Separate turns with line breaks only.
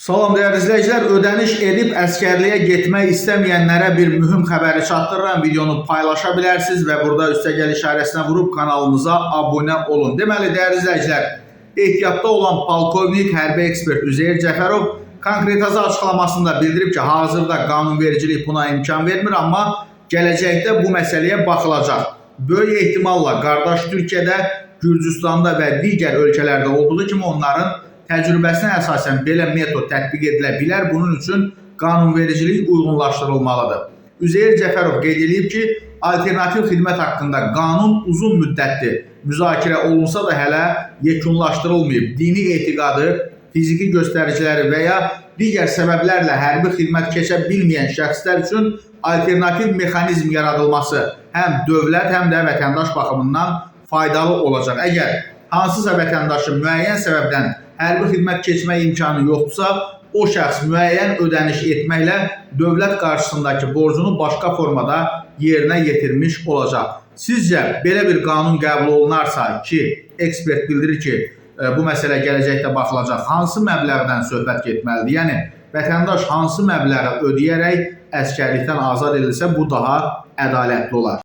Salam dəyərli izləyicilər, ödəniş edib əskərliyə getmək istəməyənlərə bir mühüm xəbəri çatdırıram. Videonu paylaşa bilərsiniz və burada üstəgəl işarəsinə vurub kanalımıza abunə olun. Deməli, dəyərli izləyicilər, ehtiyatda olan polkovnik hərbi ekspert Üzeyir Cəfərov konkretize açıqlamasında bildirib ki, hazırda qanunvericilik buna imkan vermir, amma gələcəkdə bu məsələyə baxılacaq. Böyük ehtimalla qardaş Türkiyədə, Gürcüstanda və digər ölkələrdə olduğu kimi onların təcrübəsinə əsasən belə metod tətbiq edilə bilər. Bunun üçün qanunvericilik uyğunlaşdırılmalıdır. Üzeyir Cəfərov qeyd edib ki, alternativ xidmət haqqında qanun uzun müddətli müzakirə olunsa da hələ yekunlaşdırılmayıb. Dini etiqadı, fiziki göstəriciləri və ya digər səbəblərlə hərbi xidmət keçə bilməyən şəxslər üçün alternativ mexanizm yaradılması həm dövlət, həm də vətəndaş baxımından faydalı olacaq. Əgər hansısa vətəndaşın müəyyən səbəbdən hərbi xidmət keçmək imkanı yoxdursa, o şəxs müəyyən ödəniş etməklə dövlət qarşısındakı borcunu başqa formada yerinə yetirmiş olacaq. Sizcə belə bir qanun qəbul olunarsa ki, ekspert bildirir ki, bu məsələ gələcəkdə baxılacaq, hansı məbləğdən söhbət getməlidir? Yəni, vətəndaş hansı məbləği ödəyərək əskərlikdən azad edilsə, bu daha ədalətli olar.